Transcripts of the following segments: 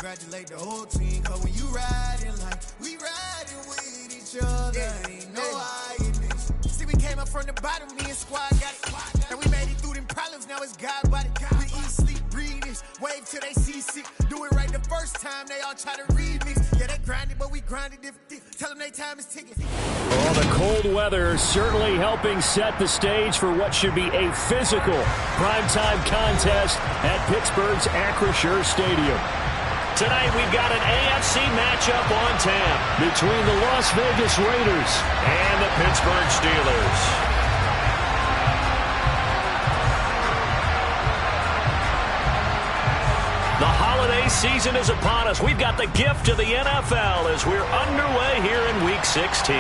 congratulate the whole team. Cause when you riding like we riding with each other, ain't no hiding this. See, we came up from the bottom, me and squad got it. And we made it through them problems, now it's God body. We eat, sleep, breathe this, wave till they see sick. Do it right the first time, they all try to remix. Yeah, they grinded, but we grinded different. Tell them they time is ticking. Well, the cold weather certainly helping set the stage for what should be a physical primetime contest at Pittsburgh's Acrisure Stadium. Tonight we've got an AFC matchup on tap between the Las Vegas Raiders and the Pittsburgh Steelers. The holiday season is upon us. We've got the gift of the NFL as we're underway here in Week 16.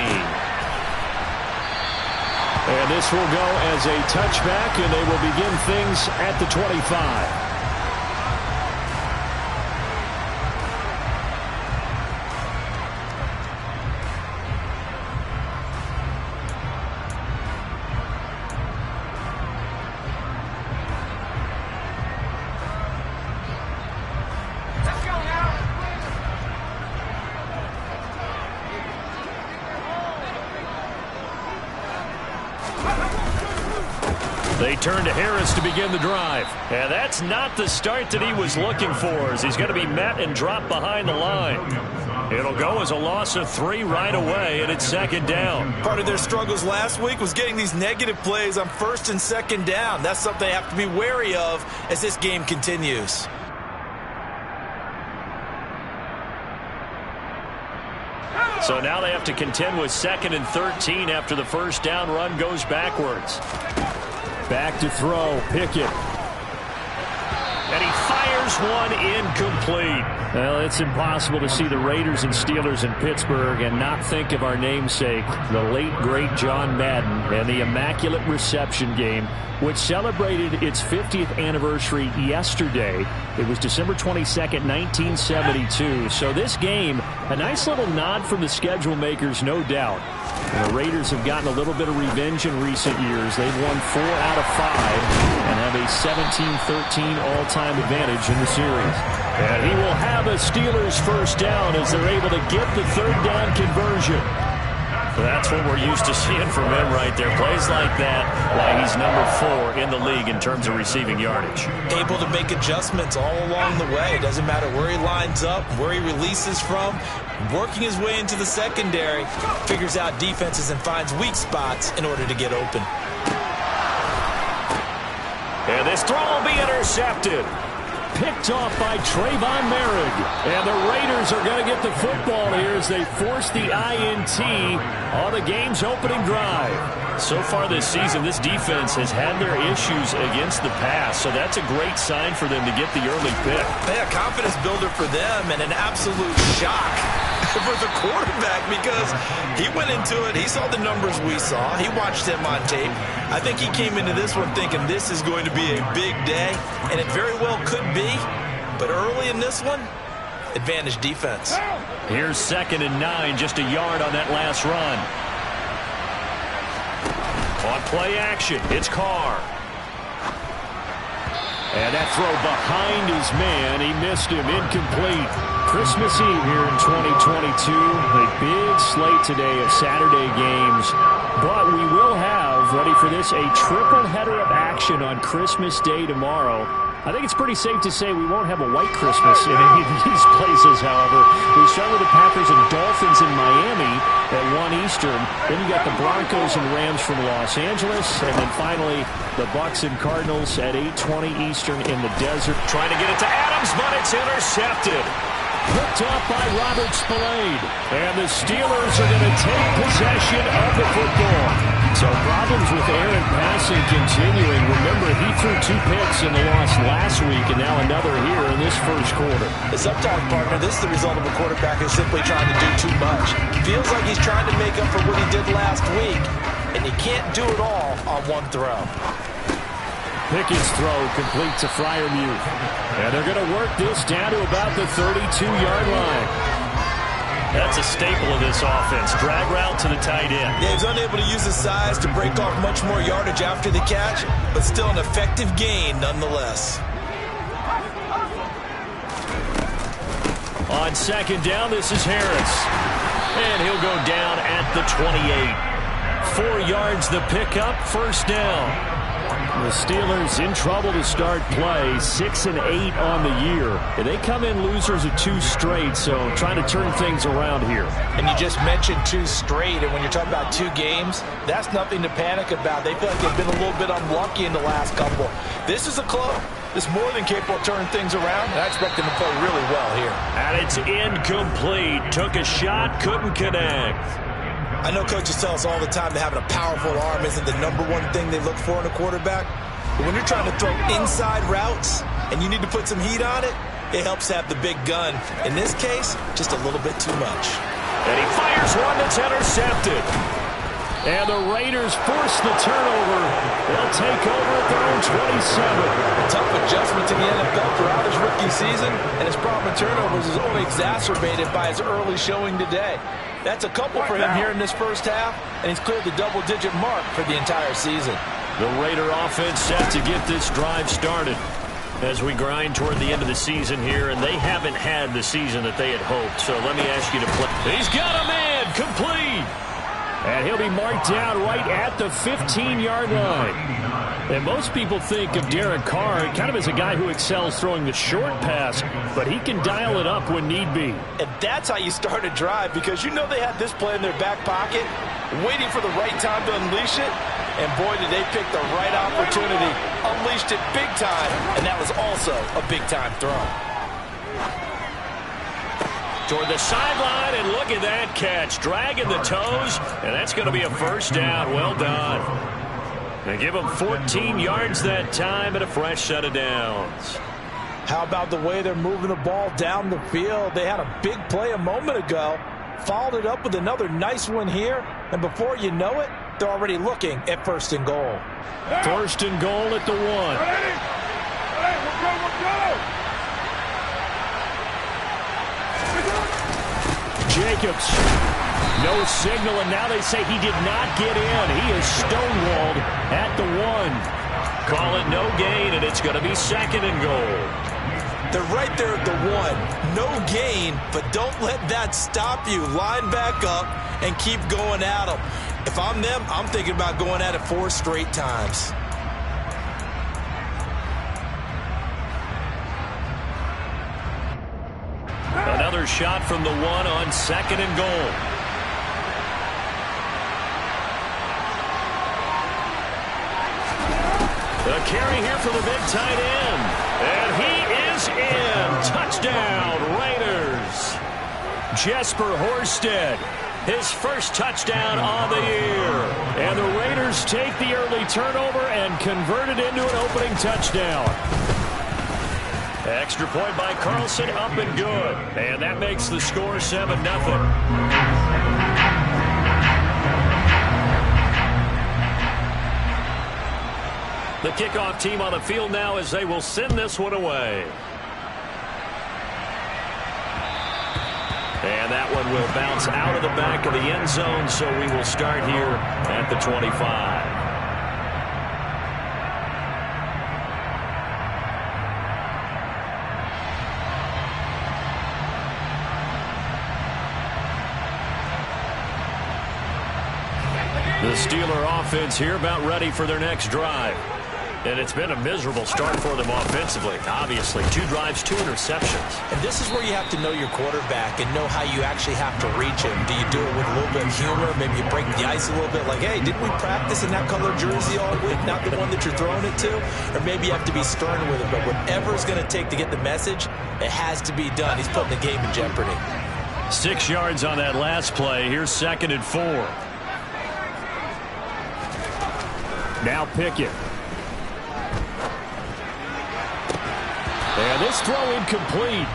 And this will go as a touchback, and they will begin things at the 25. They turn to Harris to begin the drive. And that's not the start that he was looking for, as he's going to be met and dropped behind the line. It'll go as a loss of 3 right away, and it's second down. Part of their struggles last week was getting these negative plays on first and second down. That's something they have to be wary of as this game continues. So now they have to contend with 2nd and 13 after the first down run goes backwards. Back to throw, Pickett. And he fires one incomplete. Well, it's impossible to see the Raiders and Steelers in Pittsburgh and not think of our namesake, the late, great John Madden, and the Immaculate Reception game, which celebrated its 50th anniversary yesterday. It was December 22nd, 1972. So this game, a nice little nod from the schedule makers, no doubt. And the Raiders have gotten a little bit of revenge in recent years. They've won 4 out of 5 and have a 17-13 all-time advantage in the series. And he will have a Steelers first down as they're able to get the third down conversion. That's what we're used to seeing from him right there. Plays like that, why he's number 4 in the league in terms of receiving yardage. Able to make adjustments all along the way. It doesn't matter where he lines up, where he releases from. Working his way into the secondary, figures out defenses and finds weak spots in order to get open. And this throw will be intercepted. Picked off by Trayvon Merrick. And the Raiders are going to get the football here as they force the INT on the game's opening drive. So far this season, this defense has had their issues against the pass, so that's a great sign for them to get the early pick. Yeah, confidence builder for them and an absolute shock for the quarterback because he went into it, he saw the numbers we saw, he watched him on tape. I think he came into this one thinking this is going to be a big day, and it very well could be, but early in this one, advantage defense. Here's 2nd and 9, just a yard on that last run. On play action, it's Carr. And that throw behind his man, he missed him, incomplete. Christmas Eve here in 2022, a big slate today of Saturday games. But we will have, ready for this, a triple header of action on Christmas Day tomorrow. I think it's pretty safe to say we won't have a white Christmas in any of these places, however. We start with the Packers and Dolphins in Miami at 1 Eastern. Then you got the Broncos and Rams from Los Angeles. And then finally, the Bucs and Cardinals at 8:20 Eastern in the desert. Trying to get it to Adams, but it's intercepted. Picked off by Robert Spillane. And the Steelers are going to take possession of the football. So problems with Aaron passing continuing. Remember, he threw 2 picks in the loss last week, and now another here in this first quarter. Sometimes, partner, this is the result of a quarterback who's simply trying to do too much. Feels like he's trying to make up for what he did last week, and he can't do it all on one throw. Pickett's throw complete to Freiermuth. And they're going to work this down to about the 32-yard line. That's a staple of this offense. Drag route to the tight end. Yeah, he's unable to use his size to break off much more yardage after the catch, but still an effective gain nonetheless. On second down, this is Harris. And he'll go down at the 28. 4 yards the pickup, first down. The Steelers in trouble to start play, 6-8 on the year. And they come in losers of 2 straight, so trying to turn things around here. And you just mentioned 2 straight, and when you're talking about 2 games, that's nothing to panic about. They feel like they've been a little bit unlucky in the last couple. This is a club that's more than capable of turning things around, and I expect them to play really well here. And it's incomplete. Took a shot, couldn't connect. I know coaches tell us all the time that having a powerful arm isn't the #1 thing they look for in a quarterback. But when you're trying to throw inside routes and you need to put some heat on it, it helps to have the big gun. In this case, just a little bit too much. And he fires one that's intercepted. And the Raiders force the turnover. They'll take over at their own 27. A tough adjustment to the NFL throughout his rookie season, and his problem with turnovers is only exacerbated by his early showing today. That's a couple for him here in this first half, and he's cleared the double-digit mark for the entire season. The Raider offense set to get this drive started as we grind toward the end of the season here, and they haven't had the season that they had hoped. So let me ask you to play. He's got a man, complete. And he'll be marked down right at the 15-yard line. And most people think of Derek Carr kind of as a guy who excels throwing the short pass, but he can dial it up when need be. And that's how you start a drive, because you know they had this play in their back pocket, waiting for the right time to unleash it. And boy, did they pick the right opportunity. Unleashed it big time, and that was also a big-time throw. Toward the sideline, and look at that catch. Dragging the toes, and that's going to be a first down. Well done. They give them 14 yards that time and a fresh set of downs. How about the way they're moving the ball down the field? They had a big play a moment ago, followed it up with another nice one here, and before you know it, they're already looking at 1st and goal. 1st and goal at the 1. Jacobs, no signal, and now they say he did not get in. He is stonewalled at the 1. Call it no gain, and it's going to be 2nd and goal. They're right there at the 1. No gain, but don't let that stop you. Line back up and keep going at them. If I'm them, I'm thinking about going at it 4 straight times. Another shot from the 1 on 2nd and goal. The carry here for the big tight end. And he is in. Touchdown, Raiders. Jesper Horsted, his first touchdown on the year. And the Raiders take the early turnover and convert it into an opening touchdown. Extra point by Carlson, up and good. And that makes the score 7-0. The kickoff team on the field now as they will send this one away. And that one will bounce out of the back of the end zone, so we will start here at the 25. The Steeler offense here about ready for their next drive. And it's been a miserable start for them offensively. Obviously, 2 drives, 2 interceptions. And this is where you have to know your quarterback and know how you actually have to reach him. Do you do it with a little bit of humor? Maybe you break the ice a little bit like, hey, didn't we practice in that color jersey all week? Not the one that you're throwing it to? Or maybe you have to be stern with it. But whatever it's going to take to get the message, it has to be done. He's putting the game in jeopardy. 6 yards on that last play. Here's 2nd and 4. Now Pickett. And this throw incomplete.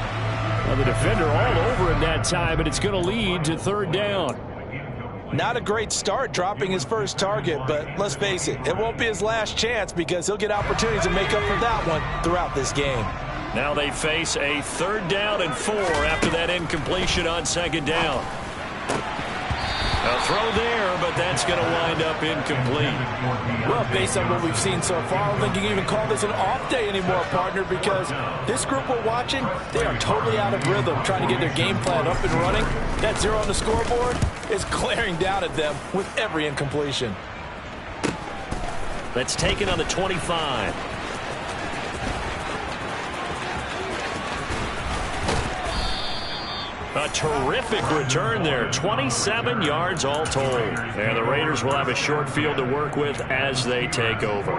Well, the defender all over him that time, and it's going to lead to 3rd down. Not a great start dropping his first target, but let's face it, it won't be his last chance because he'll get opportunities to make up for that one throughout this game. Now they face a 3rd down and 4 after that incompletion on 2nd down. A throw there, but that's going to wind up incomplete. Well, based on what we've seen so far, I don't think you can even call this an off day anymore, partner, because this group we're watching, they are totally out of rhythm, trying to get their game plan up and running. That 0 on the scoreboard is glaring down at them with every incompletion. That's taken on the 25. A terrific return there. 27 yards all told. And the Raiders will have a short field to work with as they take over.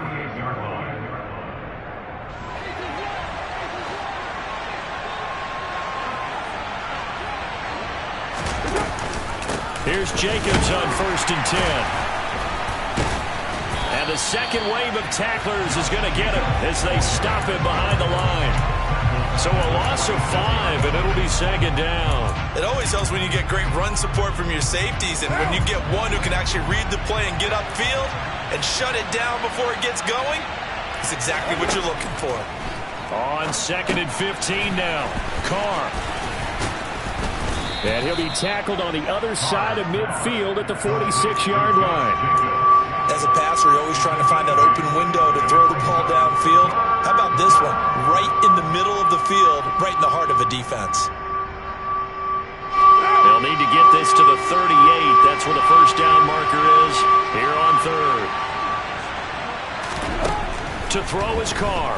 Here's Jacobs on 1st and 10. And the second wave of tacklers is going to get him as they stop him behind the line. So a loss of 5, and it'll be 2nd down. It always helps when you get great run support from your safeties, and when you get one who can actually read the play and get upfield and shut it down before it gets going, it's exactly what you're looking for. On 2nd and 15 now, Carr. And he'll be tackled on the other side of midfield at the 46-yard line. As a passer, you're always trying to find that open window to throw the ball downfield. How about this one? Right in the middle of the field, right in the heart of a defense. They'll need to get this to the 38. That's where the first down marker is here on 3rd. To throw is Carr.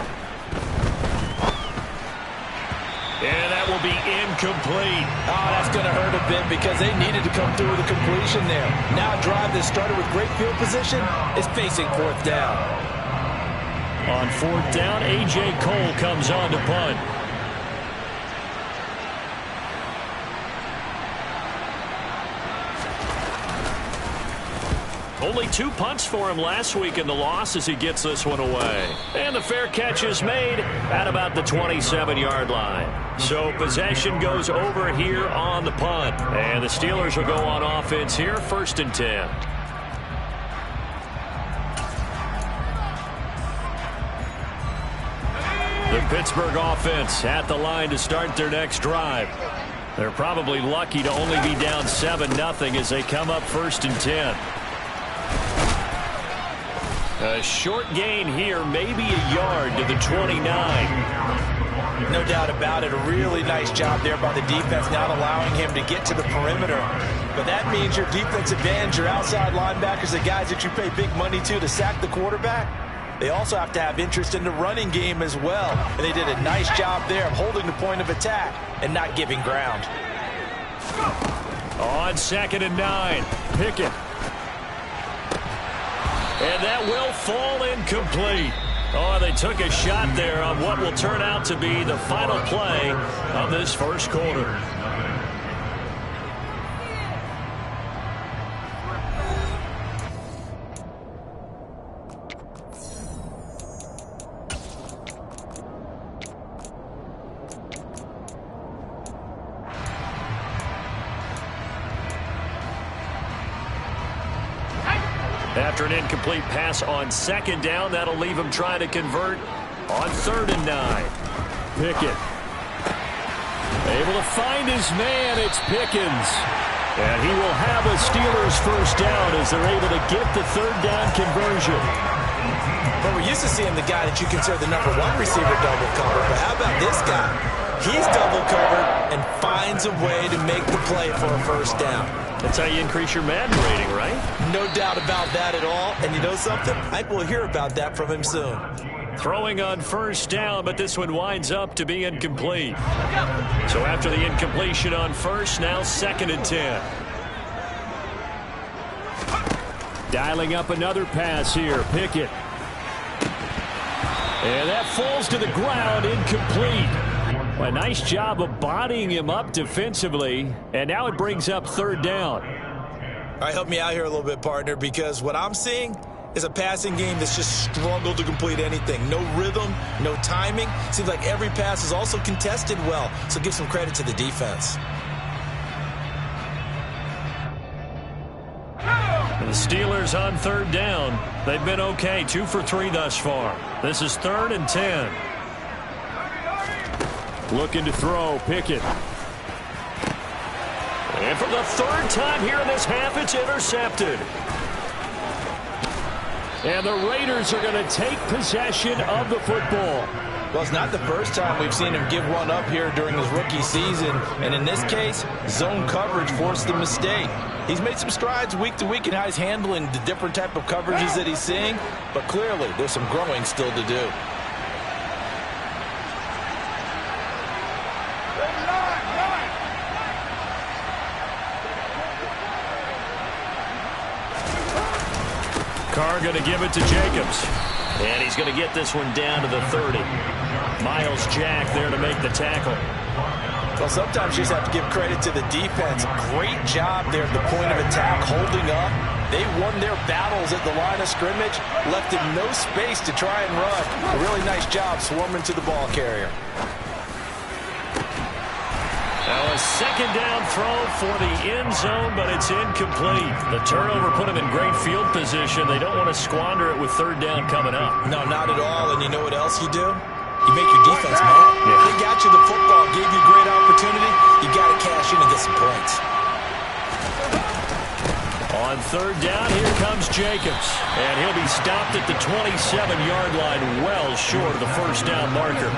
And that will be incomplete. Oh, that's going to hurt a bit because they needed to come through with a completion there. Now a drive that started with great field position is facing 4th down. On 4th down, A.J. Cole comes on to punt. Only 2 punts for him last week in the loss as he gets this one away. And the fair catch is made at about the 27-yard line. So possession goes over here on the punt. And the Steelers will go on offense here, 1st and 10. The Pittsburgh offense at the line to start their next drive. They're probably lucky to only be down 7-0 as they come up 1st and 10. A short gain here, maybe a yard to the 29. No doubt about it. A really nice job there by the defense, not allowing him to get to the perimeter. But that means your defensive ends, your outside linebackers, the guys that you pay big money to sack the quarterback, they also have to have interest in the running game as well. And they did a nice job there of holding the point of attack and not giving ground. On 2nd and 9, Pickett. And that will fall incomplete. Oh, they took a shot there on what will turn out to be the final play of this first quarter. After an incomplete pass on 2nd down, that'll leave him trying to convert on 3rd and 9. Pickett. Able to find his man, it's Pickens. And he will have a Steelers first down as they're able to get the 3rd down conversion. But we're used to seeing the guy that you consider the #1 receiver double cover. But how about this guy? He's double covered and finds a way to make the play for a first down. That's how you increase your Madden rating, right? No doubt about that at all. And you know something? I will hear about that from him soon. Throwing on 1st down, but this one winds up to be incomplete. So after the incompletion on 1st, now 2nd and 10. Dialing up another pass here, Pickett. And that falls to the ground, incomplete. A nice job of bodying him up defensively, and now it brings up 3rd down. All right, help me out here a little bit, partner, because what I'm seeing is a passing game that's just struggled to complete anything. No rhythm, no timing. Seems like every pass is also contested well, so give some credit to the defense. The Steelers on 3rd down. They've been okay, 2 for 3 thus far. This is 3rd and 10. Looking to throw, Pickett. And for the third time here in this half, it's intercepted. And the Raiders are going to take possession of the football. Well, it's not the first time we've seen him give one up here during his rookie season. And in this case, zone coverage forced the mistake. He's made some strides week to week in how he's handling the different type of coverages that he's seeing. But clearly, there's some growing still to do. Carr going to give it to Jacobs. And he's going to get this one down to the 30. Myles Jack there to make the tackle. Well, sometimes you just have to give credit to the defense. Great job there at the point of attack, holding up. They won their battles at the line of scrimmage, left him no space to try and run. A really nice job swarming to the ball carrier. Now a second down throw for the end zone, but it's incomplete. The turnover put them in great field position. They don't want to squander it with third down coming up. No, not at all. And you know what else you do? You make your defense mad. Yeah. They got you the football, gave you a great opportunity. You got to cash in and get some points. On third down, here comes Jacobs. And he'll be stopped at the 27-yard line, well short of the first down marker.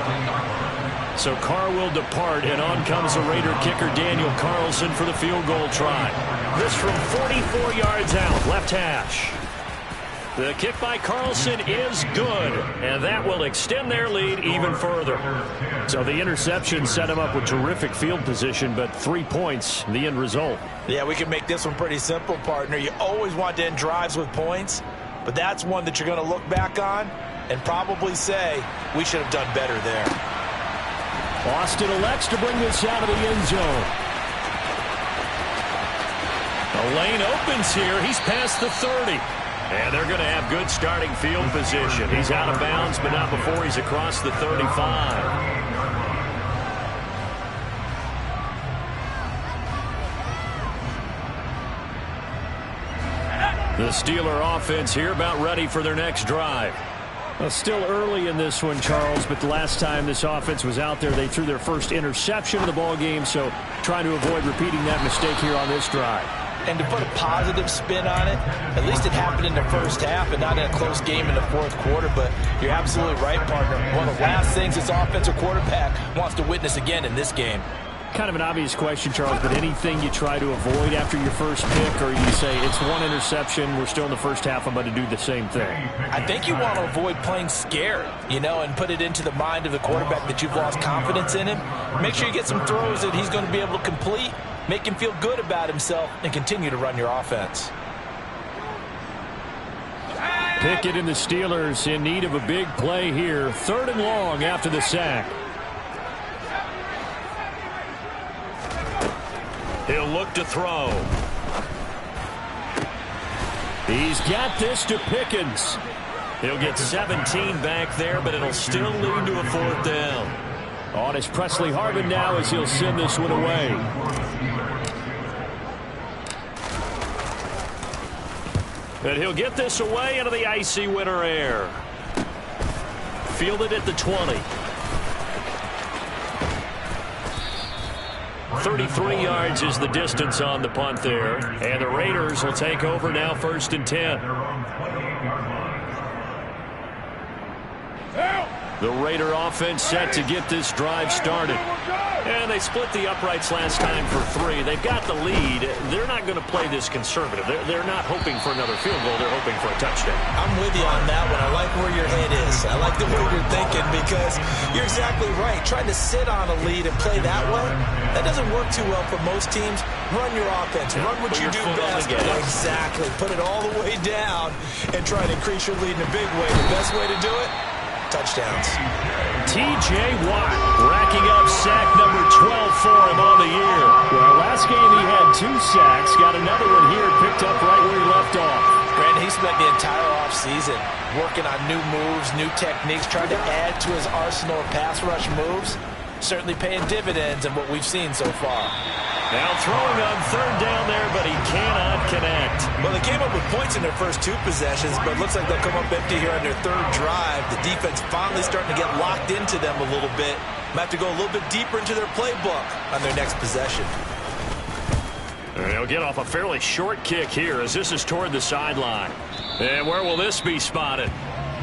So Carr will depart, and on comes the Raider kicker Daniel Carlson for the field goal try. This from 44 yards out, left hash. The kick by Carlson is good, and that will extend their lead even further. So the interception set him up with terrific field position, but 3 points, the end result. Yeah, we can make this one pretty simple, partner. You always want to end drives with points, but that's one that you're going to look back on and probably say, we should have done better there. Austin elects to bring this out of the end zone. The lane opens here. He's past the 30. And they're going to have good starting field position. He's out of bounds, but not before he's across the 35. The Steeler offense here about ready for their next drive. Well, still early in this one, Charles, but the last time this offense was out there, they threw their first interception of the ball game, so trying to avoid repeating that mistake here on this drive. And to put a positive spin on it, at least it happened in the first half and not in a close game in the fourth quarter. But you're absolutely right, partner. One of the last things this offensive quarterback wants to witness again in this game. Kind of an obvious question, Charles, but anything you try to avoid after your first pick, or you say it's one interception, we're still in the first half, I'm going to do the same thing? I think you want to avoid playing scared, and put it into the mind of the quarterback that you've lost confidence in him. Make sure you get some throws that he's going to be able to complete, make him feel good about himself, and continue to run your offense. Pickett and the Steelers in need of a big play here. 3rd and long after the sack. He'll look to throw. He's got this to Pickens. He'll get 17 back there, but it'll still lead to a 4th down. On is Presley Harvin now as he'll send this one away. And he'll get this away into the icy winter air. Fielded at the 20. 33 yards is the distance on the punt there. And the Raiders will take over now 1st and 10. The Raider offense set to get this drive started. And they split the uprights last time for 3. They've got the lead. They're not going to play this conservative. They're not hoping for another field goal. They're hoping for a touchdown. I'm with you on that one. I like where your head is. I like the way you're thinking because you're exactly right. Trying to sit on a lead and play that way, that doesn't work too well for most teams. Run your offense. Run what you do best. Exactly. Put it all the way down and try to increase your lead in a big way. The best way to do it? Touchdowns. T.J. Watt racking up sack number 12 for him on the year. Well, last game he had 2 sacks. Got another one here, picked up right where he left off. Brandon, he spent the entire offseason working on new moves, new techniques, trying to add to his arsenal of pass rush moves. Certainly paying dividends in what we've seen so far. Now throwing on 3rd down there, but he cannot connect. Well, they came up with points in their first 2 possessions, but it looks like they'll come up empty here on their 3rd drive. The defense finally starting to get locked into them a little bit. Might have to go a little bit deeper into their playbook on their next possession. And he'll get off a fairly short kick here as this is toward the sideline. And where will this be spotted?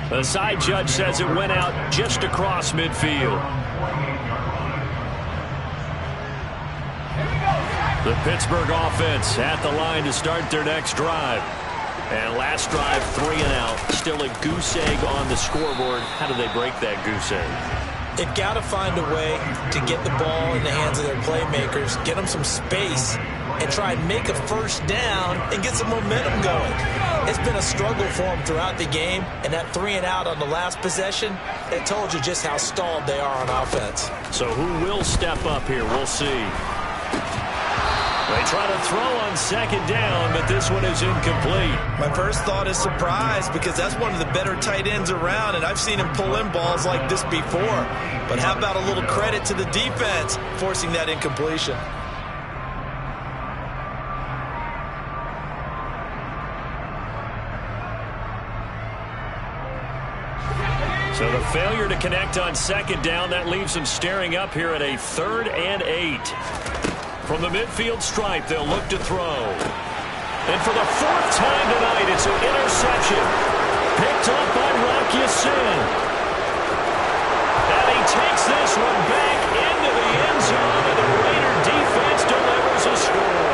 The side judge says it went out just across midfield. The Pittsburgh offense at the line to start their next drive. And last drive, 3 and out. Still a goose egg on the scoreboard. How do they break that goose egg? They've got to find a way to get the ball in the hands of their playmakers, get them some space, and try and make a first down and get some momentum going. It's been a struggle for them throughout the game, and that 3 and out on the last possession, that told you just how stalled they are on offense. So who will step up here? We'll see. They try to throw on second down, but this one is incomplete. My first thought is surprise because that's one of the better tight ends around, and I've seen him pull in balls like this before. But how about a little credit to the defense forcing that incompletion? So the failure to connect on second down, that leaves them staring up here at a 3rd and 8. From the midfield stripe, they'll look to throw. And for the 4th time tonight, it's an interception. Picked up by Rock Ya-Sin. And he takes this one back into the end zone, and the Raider defense delivers a score.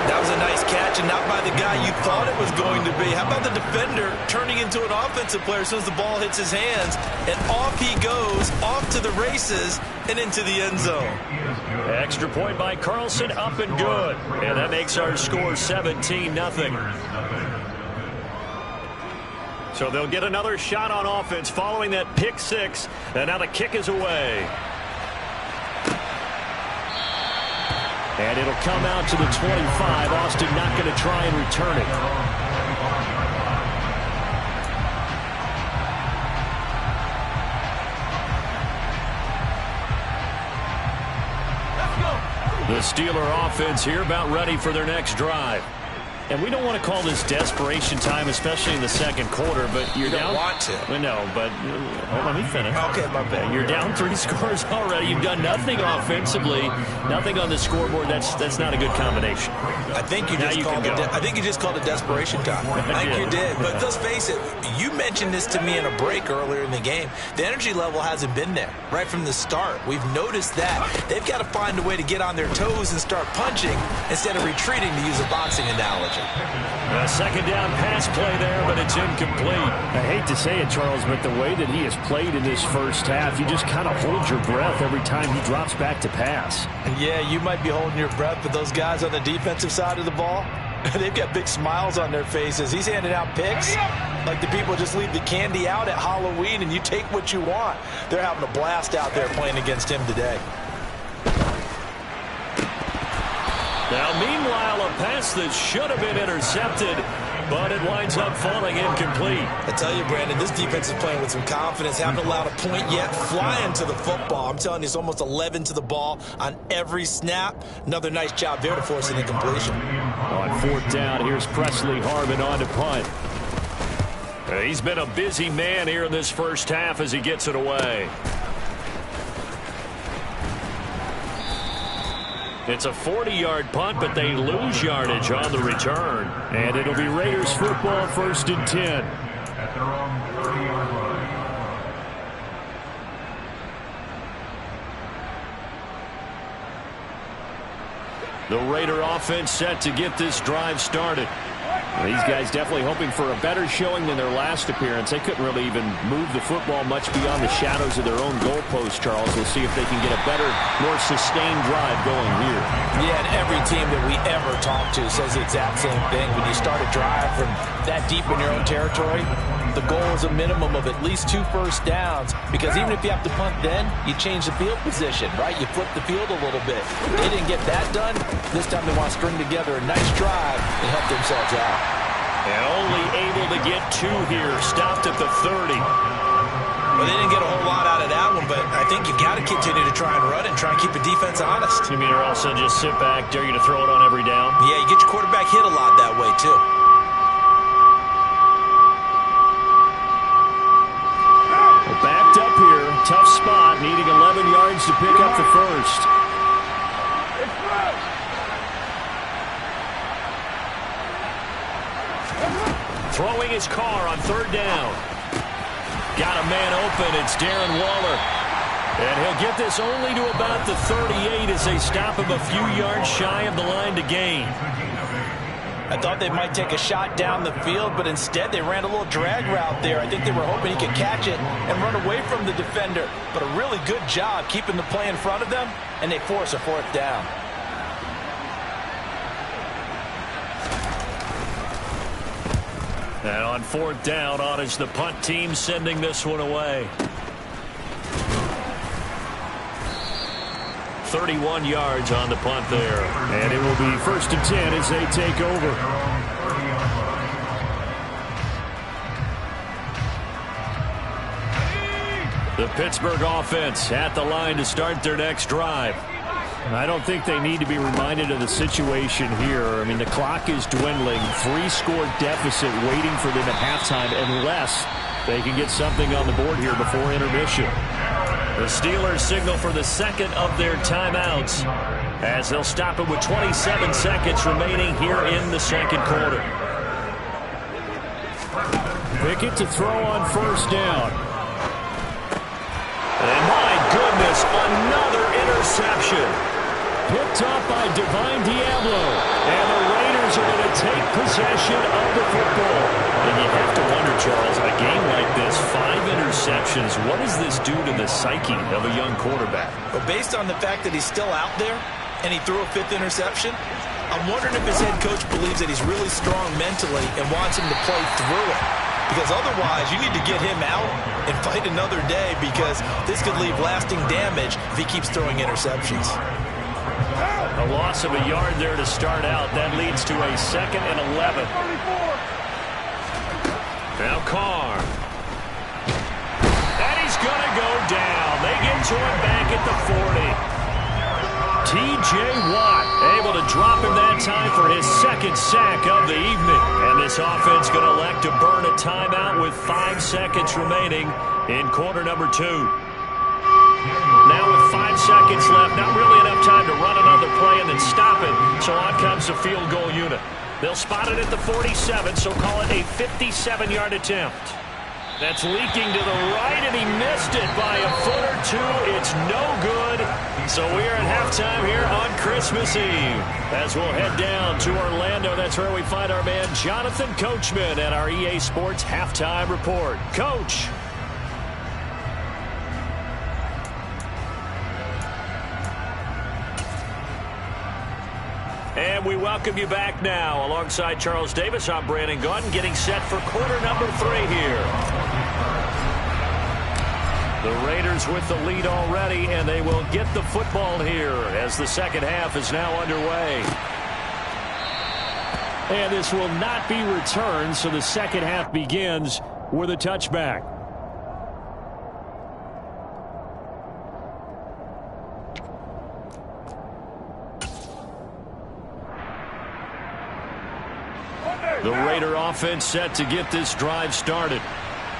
That was a nice catch, and not by the guy you thought it was going to be. How about the defender turning into an offensive player as soon as the ball hits his hands, and off he goes, off to the races, and into the end zone. Extra point by Carlson, up and good. And that makes our score 17-0. So they'll get another shot on offense following that pick 6. And now the kick is away. And it'll come out to the 25. Austin not going to try and return it. The Steeler offense here about ready for their next drive. And we don't want to call this desperation time, especially in the second quarter, but you're down. You don't want to. Well, no, but let me finish. Okay, my bad. You're down 3 scores already. You've done nothing offensively, nothing on the scoreboard. That's not a good combination. I think you just called it desperation time. I think you did. But let's face it, you mentioned this to me in a break earlier in the game. The energy level hasn't been there right from the start. We've noticed that. They've got to find a way to get on their toes and start punching instead of retreating, to use a boxing analogy. A second down pass play there, but it's incomplete. I hate to say it, Charles, but the way that he has played in this first half, you just kind of hold your breath every time he drops back to pass. Yeah, you might be holding your breath, but those guys on the defensive side of the ball, they've got big smiles on their faces. He's handing out picks like the people just leave the candy out at Halloween and you take what you want. They're having a blast out there playing against him today. Now, meanwhile, a pass that should have been intercepted, but it winds up falling incomplete. I tell you, Brandon, this defense is playing with some confidence. Haven't allowed a point yet. Flying to the football. I'm telling you, it's almost 11 to the ball on every snap. Another nice job there to force an incompletion. On 4th down, here's Presley Harvin on to punt. He's been a busy man here in this first half as he gets it away. It's a 40-yard punt, but they lose yardage on the return. And it'll be Raiders football, 1st and 10. At their own 30-yard line. The Raider offense set to get this drive started. These guys definitely hoping for a better showing than their last appearance. They couldn't really even move the football much beyond the shadows of their own goalpost, Charles. We'll see if they can get a better, more sustained drive going here. Yeah, and every team that we ever talk to says the exact same thing. When you start a drive from that deep in your own territory, the goal is a minimum of at least 2 first downs, because even if you have to punt then, you change the field position, right? You flip the field a little bit. They didn't get that done. This time they want to string together a nice drive and help themselves out. And only able to get 2 here. Stopped at the 30. Well, they didn't get a whole lot out of that one, but I think you've got to continue to try and run and try and keep the defense honest. You mean, or also just sit back, dare you to throw it on every down? Yeah, you get your quarterback hit a lot that way, too. Backed up here. Tough spot. Needing 11 yards to pick up the first. Throwing his car on third down. Got a man open. It's Darren Waller. And he'll get this only to about the 38 as they stop him a few yards shy of the line to gain. I thought they might take a shot down the field, but instead they ran a little drag route there. I think they were hoping he could catch it and run away from the defender. But a really good job keeping the play in front of them, and they force a fourth down. And on fourth down, on is the punt team sending this one away. 31 yards on the punt there. And it will be 1st and 10 as they take over. The Pittsburgh offense at the line to start their next drive. I don't think they need to be reminded of the situation here. I mean, the clock is dwindling. 3-score deficit waiting for them at halftime unless they can get something on the board here before intermission. The Steelers signal for the second of their timeouts as they'll stop it with 27 seconds remaining here in the second quarter. Pickett to throw on first down. And my goodness, another interception. Picked up by Divine Diablo. And the Raiders are going to take possession of the football. And you have to wonder, Charles, a game like this, 5 interceptions, what does this do to the psyche of a young quarterback? But based on the fact that he's still out there and he threw a 5th interception, I'm wondering if his head coach believes that he's really strong mentally and wants him to play through it. Because otherwise, you need to get him out and fight another day, because this could leave lasting damage if he keeps throwing interceptions. A loss of a yard there to start out. That leads to a 2nd and 11. Now Carr. And he's going to go down. They get to him back at the 40. T.J. Watt able to drop him that time for his 2nd sack of the evening. And this offense going to elect to burn a timeout with 5 seconds remaining in quarter number 2. Now with 5 seconds left, not really enough time to run another play and then stop it. So on comes the field goal unit. They'll spot it at the 47, so call it a 57-yard attempt. That's leaking to the right, and he missed it by a foot or two. It's no good. So we are at halftime here on Christmas Eve. As we'll head down to Orlando, that's where we find our man Jonathan Coachman at our EA Sports Halftime Report. Coach. And we welcome you back now. Alongside Charles Davis, I'm Brandon Gaudin, getting set for quarter number 3 here. The Raiders with the lead already, and they will get the football here as the second half is now underway. And this will not be returned, so the second half begins with a touchback. The Raider offense set to get this drive started.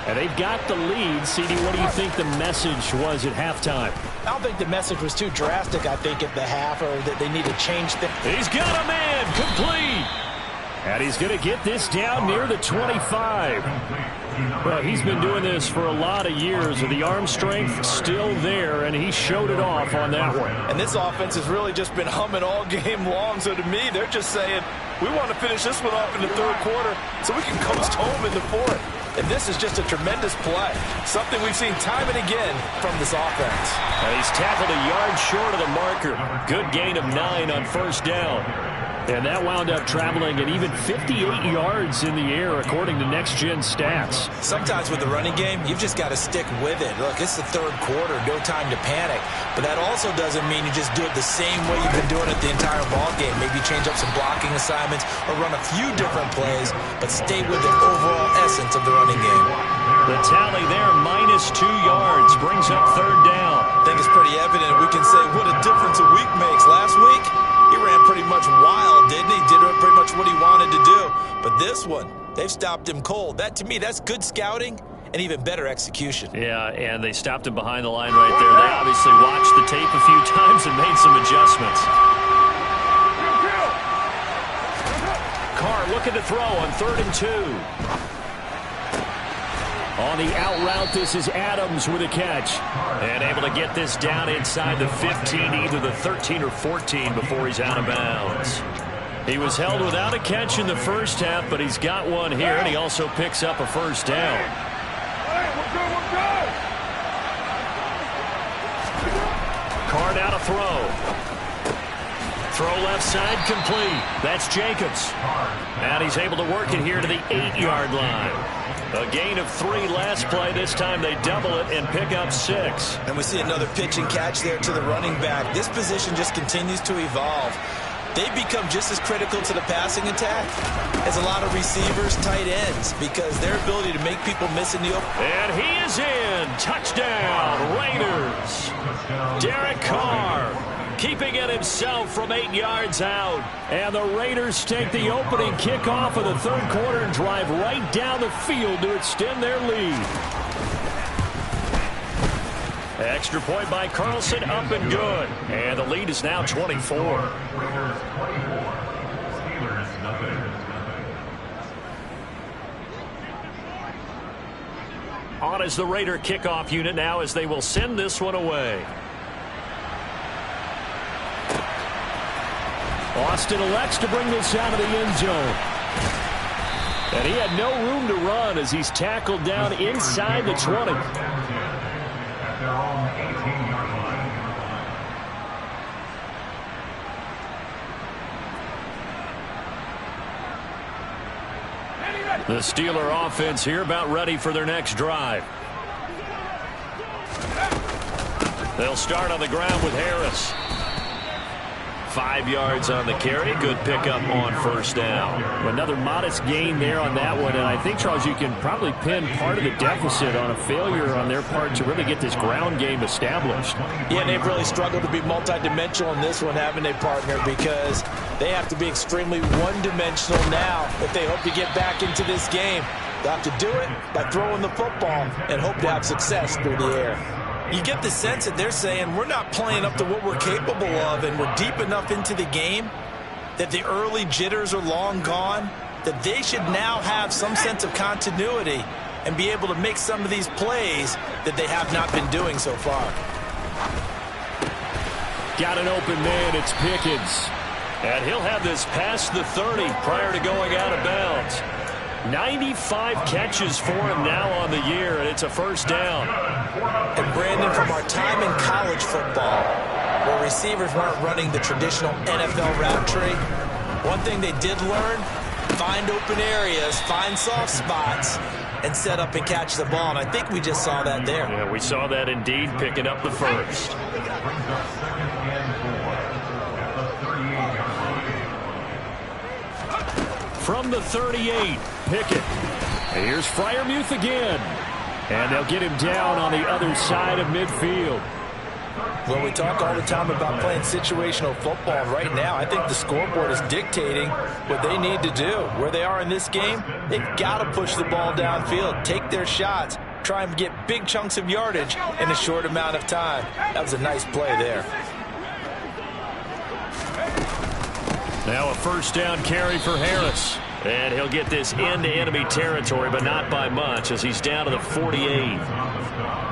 And they've got the lead. CD, what do you think the message was at halftime? I don't think the message was too drastic, I think, at the half, or that they need to change things. He's got a man complete. And he's going to get this down near the 25. Well, he's been doing this for a lot of years. The arm strength still there, and he showed it off on that one. And this offense has really just been humming all game long. So to me, they're just saying, we want to finish this one off in the third quarter so we can coast home in the fourth. And this is just a tremendous play. Something we've seen time and again from this offense. And he's tackled a yard short of the marker. Good gain of 9 on first down. And that wound up traveling at even 58 yards in the air, according to Next Gen Stats. Sometimes with the running game, you've just got to stick with it. Look, it's the third quarter, no time to panic. But that also doesn't mean you just do it the same way you've been doing it the entire ball game. Maybe change up some blocking assignments or run a few different plays, but stay with the overall essence of the running game. The tally there, -2 yards, brings up third down. I think it's pretty evident. We can say what a difference a week makes. Last week, he ran pretty much wild, didn't he? Did pretty much what he wanted to do. But this one, they've stopped him cold. That, to me, that's good scouting and even better execution. Yeah, and they stopped him behind the line right there. They obviously watched the tape a few times and made some adjustments. Carr looking to throw on 3rd and 2. On the out route, this is Adams with a catch. And able to get this down inside the 15, either the 13 or 14 before he's out of bounds. He was held without a catch in the first half, but he's got one here, and he also picks up a first down. Carr now to throw. Throw left side complete. That's Jacobs. And he's able to work it here to the 8-yard line. A gain of 3 last play. This time they double it and pick up 6. And we see another pitch and catch there to the running back. This position just continues to evolve. They become just as critical to the passing attack as a lot of receivers, tight ends, because their ability to make people miss in the open. And he is in. Touchdown, Raiders. Derek Carr keeping it himself from 8 yards out. And the Raiders take the opening kickoff of the third quarter and drive right down the field to extend their lead. Extra point by Carlson, up and good. And the lead is now 24. Raiders 24. Steelers nothing. On is the Raider kickoff unit now as they will send this one away. Austin elects to bring this out of the end zone. And he had no room to run as he's tackled down inside the 20. At their own 18-yard line. The Steeler offense here about ready for their next drive. They'll start on the ground with Harris. 5 yards on the carry. Good pickup on first down. Another modest gain there on that one. And I think, Charles, you can probably pin part of the deficit on a failure on their part to really get this ground game established. Yeah, and they've really struggled to be multidimensional in this one, haven't they, partner? Because they have to be extremely one-dimensional now if they hope to get back into this game. They'll have to do it by throwing the football and hope to have success through the air. You get the sense that they're saying we're not playing up to what we're capable of, and we're deep enough into the game that the early jitters are long gone, that they should now have some sense of continuity and be able to make some of these plays that they have not been doing so far. Got an open man. It's Pickens. And he'll have this past the 30 prior to going out of bounds. 95 catches for him now on the year, and it's a first down. And Brandon, from our time in college football, where receivers weren't running the traditional NFL route tree, one thing they did learn, find open areas, find soft spots, and set up and catch the ball. And I think we just saw that there. Yeah, we saw that indeed, picking up the first. From the 38, Pickett. Here's Freiermuth again. And they'll get him down on the other side of midfield. Well, we talk all the time about playing situational football. Right now, I think the scoreboard is dictating what they need to do. Where they are in this game, they've got to push the ball downfield, take their shots, try and get big chunks of yardage in a short amount of time. That was a nice play there. Now a first down carry for Harris. And he'll get this into enemy territory, but not by much, as he's down to the 48.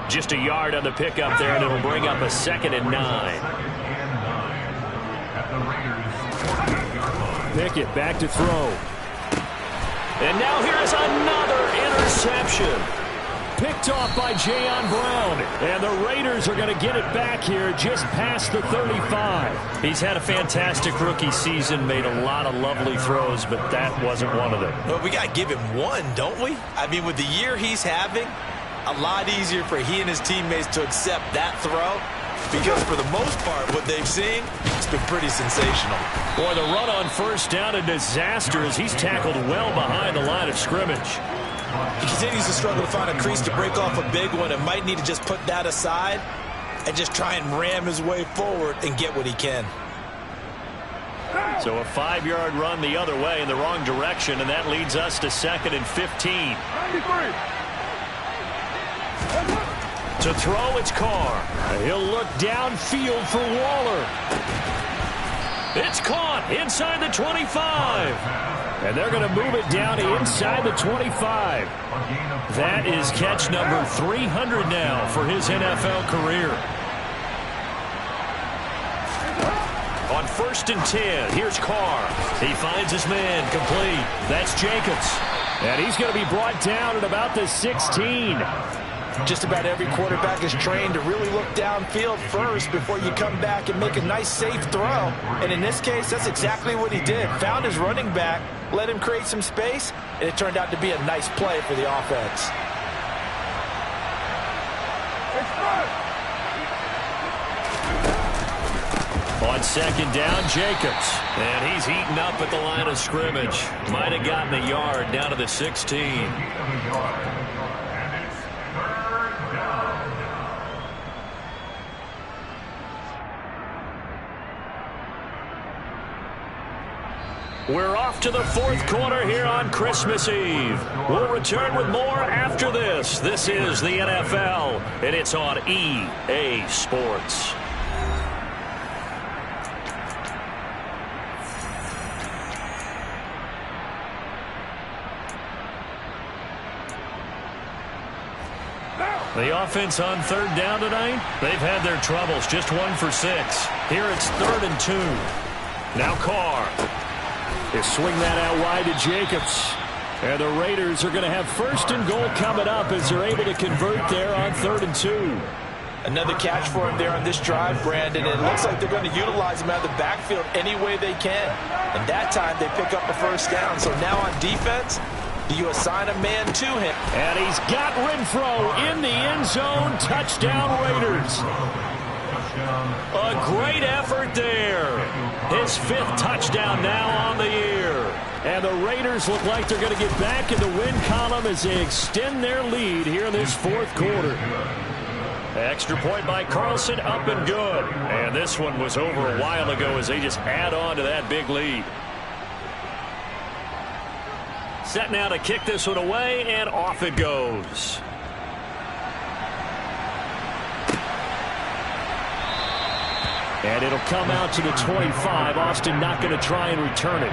Just a yard on the pickup there, and it'll bring up a 2nd and 9. Pickett back to throw. And now here's another interception. Picked off by Jayon Brown. And the Raiders are going to get it back here just past the 35. He's had a fantastic rookie season, made a lot of lovely throws, but that wasn't one of them. Well, we got to give him one, don't we? I mean, with the year he's having, a lot easier for he and his teammates to accept that throw, because for the most part, what they've seen, it's been pretty sensational. Boy, the run on first down, a disaster as he's tackled well behind the line of scrimmage. He continues to struggle to find a crease to break off a big one and might need to just put that aside and just try and ram his way forward and get what he can. So a 5-yard run the other way in the wrong direction, and that leads us to 2nd and 15. To throw, it's Carr. He'll look downfield for Waller. It's caught inside the 25. And they're going to move it down to inside the 25. That is catch number 300 now for his NFL career. On 1st and 10, here's Carr. He finds his man complete. That's Jacobs. And he's going to be brought down at about the 16. Just about every quarterback is trained to really look downfield first before you come back and make a nice, safe throw. And in this case, that's exactly what he did. Found his running back, let him create some space, and it turned out to be a nice play for the offense. On 2nd down, Jacobs. And he's eaten up at the line of scrimmage. Might have gotten a yard down to the 16. We're off to the 4th quarter here on Christmas Eve. We'll return with more after this. This is the NFL, and it's on EA Sports. The offense on 3rd down tonight, they've had their troubles, just 1 for 6. Here it's 3rd and 2. Now Carr. They swing that out wide to Jacobs. And the Raiders are going to have 1st and goal coming up as they're able to convert there on 3rd and 2. Another catch for him there on this drive, Brandon. It looks like they're going to utilize him out of the backfield any way they can. And that time they pick up a 1st down. So now on defense, do you assign a man to him? And he's got Renfrow in the end zone. Touchdown, Raiders. A great effort there. His 5th touchdown now on the year. And the Raiders look like they're going to get back in the win column as they extend their lead here in this 4th quarter. Extra point by Carlson, up and good. And this one was over a while ago as they just add on to that big lead. Set now to kick this one away, and off it goes. And it'll come out to the 25. Austin not going to try and return it.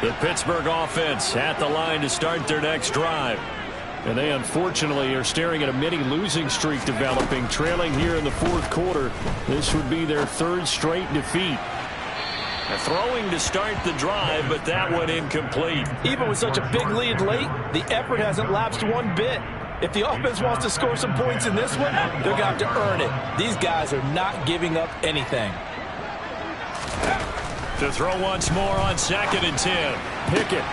The Pittsburgh offense at the line to start their next drive. And they unfortunately are staring at a mini losing streak developing, trailing here in the 4th quarter. This would be their 3rd straight defeat. Throwing to start the drive, but that one incomplete. Even with such a big lead late, the effort hasn't lapsed one bit. If the offense wants to score some points in this one, they're going to have to earn it. These guys are not giving up anything. To throw once more on 2nd and 10. Pickett.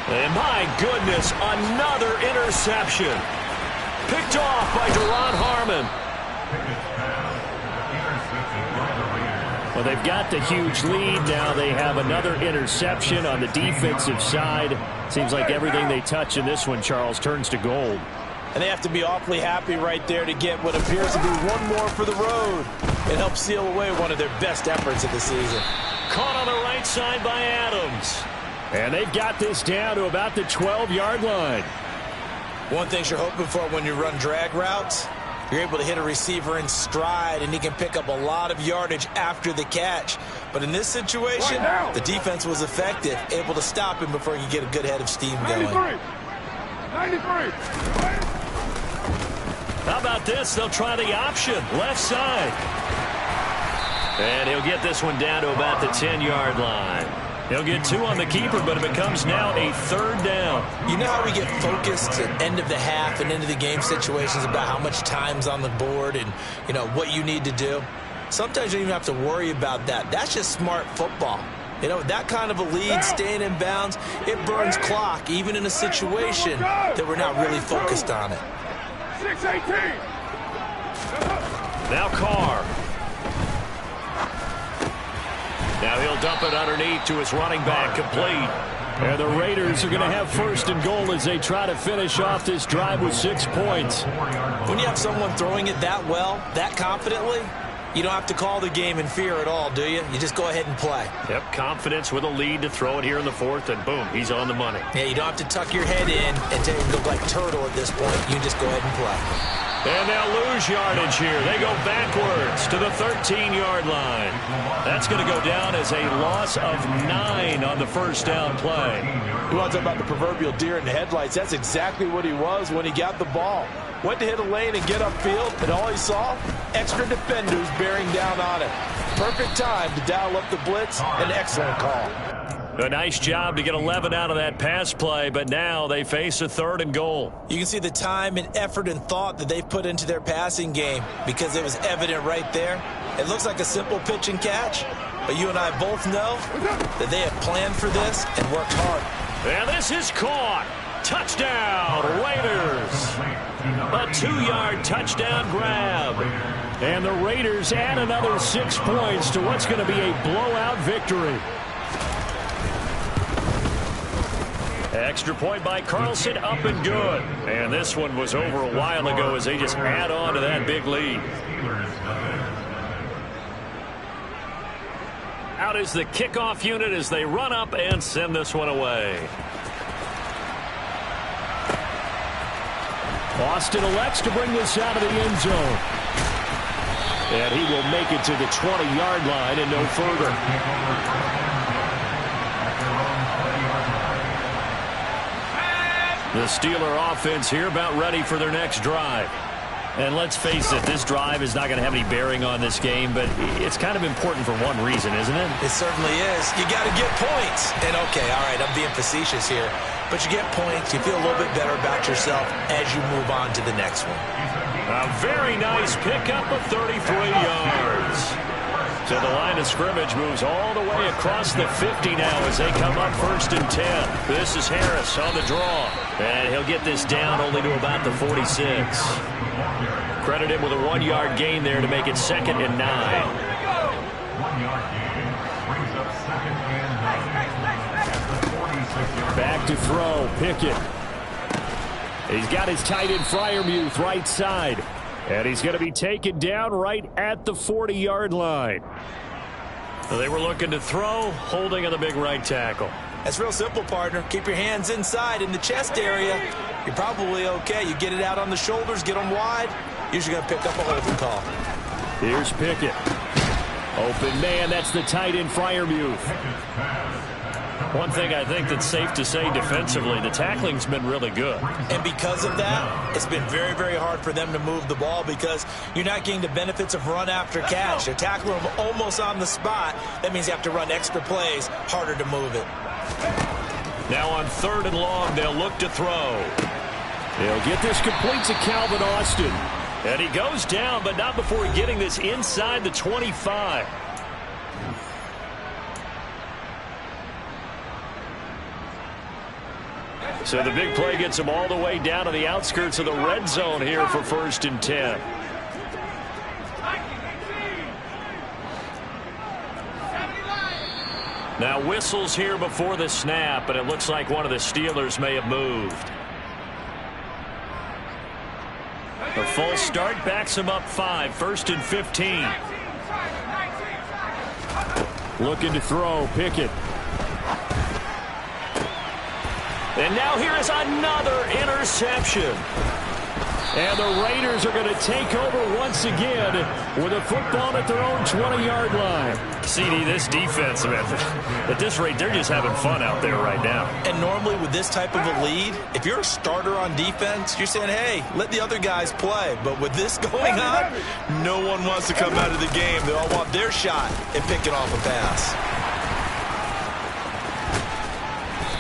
And my goodness, another interception. Picked off by Duron Harmon. Well, they've got the huge lead. Now they have another interception on the defensive side. Seems like everything they touch in this one, Charles, turns to gold. And they have to be awfully happy right there to get what appears to be one more for the road. It helps seal away one of their best efforts of the season. Caught on the right side by Adams. And they've got this down to about the 12-yard line. One thing you're hoping for when you run drag routes, you're able to hit a receiver in stride, and he can pick up a lot of yardage after the catch. But in this situation, the defense was effective, able to stop him before he could get a good head of steam going. 93. How about this? They'll try the option, left side. And he'll get this one down to about the 10-yard line. He'll get 2 on the keeper, but it becomes now a 3rd down. You know how we get focused at end of the half and into the game situations about how much time's on the board and, you know, what you need to do? Sometimes you don't even have to worry about that. That's just smart football. You know, that kind of a lead, staying in bounds, it burns clock, even in a situation that we're not really focused on it. 6-18. Now Carr. Now he'll dump it underneath to his running back, complete. And the Raiders are going to have 1st and goal as they try to finish off this drive with 6 points. When you have someone throwing it that well, that confidently, You don't have to call the game in fear at all, do you? You just go ahead and play. Yep, confidence with a lead to throw it here in the fourth, and boom, he's on the money. Yeah, you don't have to tuck your head in and go like turtle at this point. You just go ahead and play. And they'll lose yardage here. They go backwards to the 13-yard line. That's going to go down as a loss of 9 on the first down play. You want to talk about the proverbial deer in the headlights? That's exactly what he was when he got the ball. Went to hit a lane and get upfield, and all he saw, extra defenders bearing down on it. Perfect time to dial up the blitz. An excellent call. A nice job to get 11 out of that pass play, but now they face a 3rd and goal. You can see the time and effort and thought that they've put into their passing game because it was evident right there. It looks like a simple pitch and catch, but you and I both know that they have planned for this and worked hard. And this is caught. Touchdown, Raiders. A 2-yard touchdown grab. And the Raiders add another 6 points to what's going to be a blowout victory. Extra point by Carlson, up and good. And this one was over a while ago as they just add on to that big lead. Out is the kickoff unit as they run up and send this one away. Austin elects to bring this out of the end zone. And he will make it to the 20-yard line and no further. The Steeler offense here about ready for their next drive. And let's face it, this drive is not going to have any bearing on this game, but it's kind of important for one reason, isn't it? It certainly is. You got to get points. And, okay, all right, I'm being facetious here. But you get points, you feel a little bit better about yourself as you move on to the next one. A very nice pickup of 33 yards. So the line of scrimmage moves all the way across the 50 now as they come up 1st and 10. This is Harris on the draw. And he'll get this down only to about the 46. Credit him with a 1-yard gain there to make it 2nd and 9. 1-yard gain brings up 2nd and 9 at the 46-yard. Back to throw, Pickett. He's got his tight end Freiermuth right side. And he's going to be taken down right at the 40-yard line. So they were looking to throw, holding on the big right tackle. That's real simple, partner. Keep your hands inside in the chest area. You're probably okay. You get it out on the shoulders, get them wide. Usually going to pick up a holding call. Here's Pickett. Open man, that's the tight end Freiermuth. One thing I think that's safe to say defensively, the tackling's been really good. And because of that, it's been very, very hard for them to move the ball because you're not getting the benefits of run after catch. They're tackling them almost on the spot. That means you have to run extra plays, harder to move it. Now on 3rd and long, they'll look to throw. He'll get this complete to Calvin Austin. And he goes down, but not before getting this inside the 25. So the big play gets him all the way down to the outskirts of the red zone here for 1st and 10. Now whistles here before the snap, but it looks like one of the Steelers may have moved. A false start backs him up 5, 1st and 15. Looking to throw, Pickett. And now here is another interception. And the Raiders are going to take over once again with a football at their own 20-yard line. CD, this defense, at this rate, they're just having fun out there right now. And normally with this type of a lead, if you're a starter on defense, you're saying, hey, let the other guys play. But with this going on, no one wants to come out of the game. They all want their shot at picking off a pass.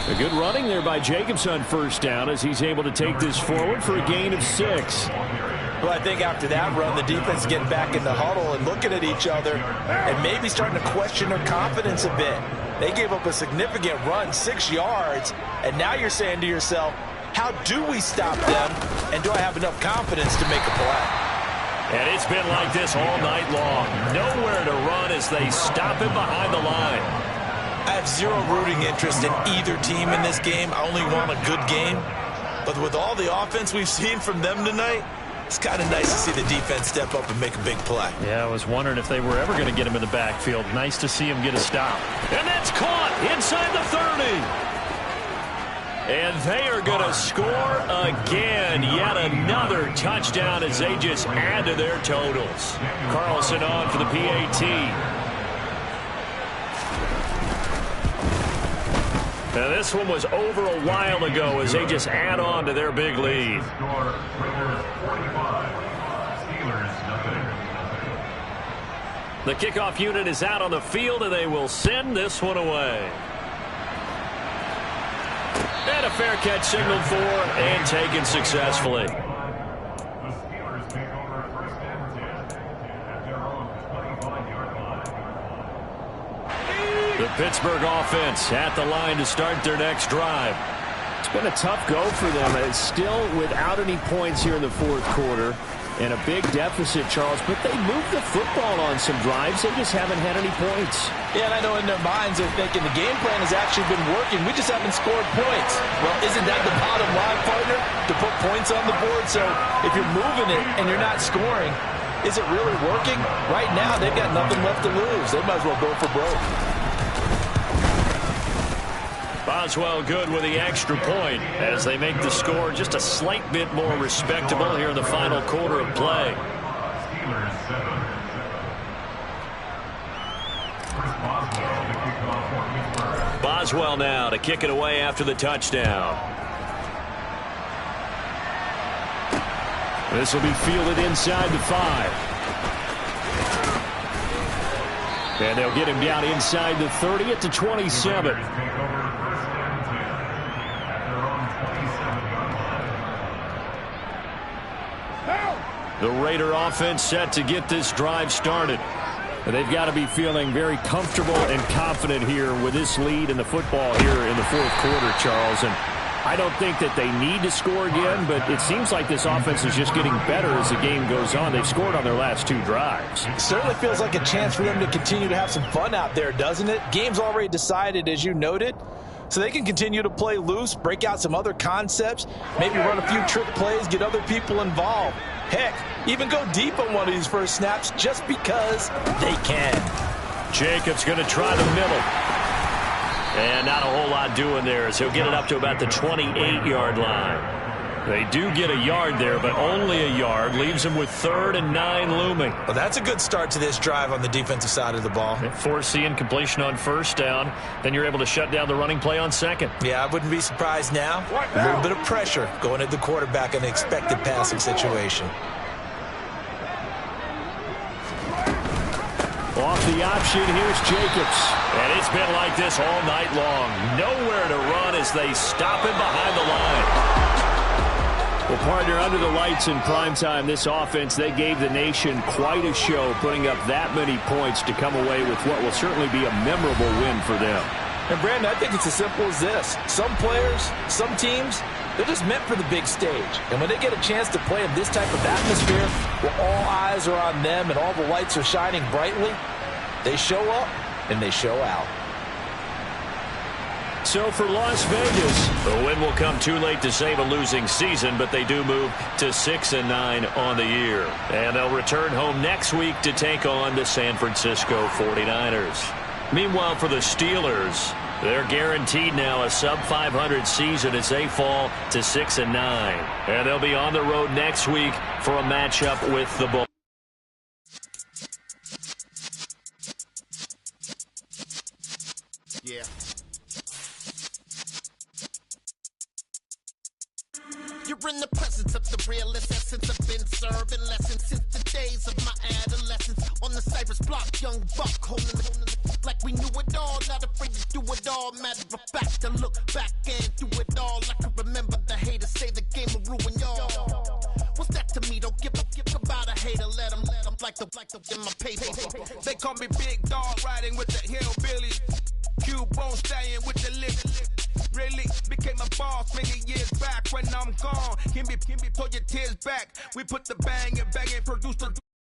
A good running there by Jacobs on 1st down as he's able to take this forward for a gain of 6. Well, I think after that run, the defense is getting back in the huddle and looking at each other and maybe starting to question their confidence a bit. They gave up a significant run, 6 yards, and now you're saying to yourself, how do we stop them, and do I have enough confidence to make a play? And it's been like this all night long. Nowhere to run as they stop him behind the line. I have zero rooting interest in either team in this game. I only want a good game. But with all the offense we've seen from them tonight, It's kind of nice to see the defense step up and make a big play. Yeah, I was wondering if they were ever going to get him in the backfield. Nice to see him get a stop. And that's caught inside the 30. And they are going to score again. Yet another touchdown as they just add to their totals. Carlson on for the PAT. Now this one was over a while ago as they just add on to their big lead. The kickoff unit is out on the field, and they will send this one away. And a fair catch signaled for and taken successfully. The Steelers take over first and 10 at their own 25-yard line. The Pittsburgh offense at the line to start their next drive. It's been a tough go for them. It's still without any points here in the fourth quarter. And a big deficit, Charles, but they moved the football on some drives. They just haven't had any points. Yeah, and I know in their minds they're thinking the game plan has actually been working. We just haven't scored points. Well, isn't that the bottom line, partner? To put points on the board. So if you're moving it and you're not scoring, is it really working? Right now, they've got nothing left to lose. They might as well go for broke. Boswell good with the extra point as they make the score just a slight bit more respectable here in the final quarter of play. Steelers 7. Chris Boswell to kick off for Pittsburgh. Boswell now to kick it away after the touchdown. This will be fielded inside the 5. And they'll get him down inside the 30 at the 27. The Raider offense set to get this drive started. They've got to be feeling very comfortable and confident here with this lead in the football here in the fourth quarter, Charles. And I don't think that they need to score again, but it seems like this offense is just getting better as the game goes on. They've scored on their last 2 drives. It certainly feels like a chance for them to continue to have some fun out there, doesn't it? Game's already decided, as you noted. So they can continue to play loose, break out some other concepts, maybe run a few trick plays, get other people involved. Heck, even go deep on one of these first snaps just because they can. Jacobs going to try the middle. And not a whole lot doing there as he'll get it up to about the 28-yard line. They do get a yard there, but only a yard. Leaves them with 3rd and 9 looming. Well, that's a good start to this drive on the defensive side of the ball. Force the incompletion on first down. Then you're able to shut down the running play on second. Yeah, I wouldn't be surprised now. A little bit of pressure going at the quarterback in an expected passing situation. Off the option, here's Jacobs. And it's been like this all night long. Nowhere to run as they stop him behind the line. Well, partner, under the lights in primetime, this offense, they gave the nation quite a show, putting up that many points to come away with what will certainly be a memorable win for them. And, Brandon, I think it's as simple as this. Some players, some teams, they're just meant for the big stage. And when they get a chance to play in this type of atmosphere where all eyes are on them and all the lights are shining brightly, they show up and they show out. So for Las Vegas, the win will come too late to save a losing season, but they do move to 6-9 on the year. And they'll return home next week to take on the San Francisco 49ers. Meanwhile, for the Steelers, they're guaranteed now a sub-500 season as they fall to 6-9. And they'll be on the road next week for a matchup with the Bucs. Yeah. You're in the presence of the realest essence. I've been serving lessons since the days of my adolescence. On the Cypress block, young buck holding the like we knew it all. Not afraid to do it all. Matter of fact, to look back and do it all. I can remember the haters say the game will ruin y'all. What's that to me? Don't give about a hater. Let them like the in my paper. They call me Big Dog, riding with the hillbillies. Q-Bone staying with the lick. Really became a boss many years back when I'm gone. Can be pull your tears back. We put the bang and produced the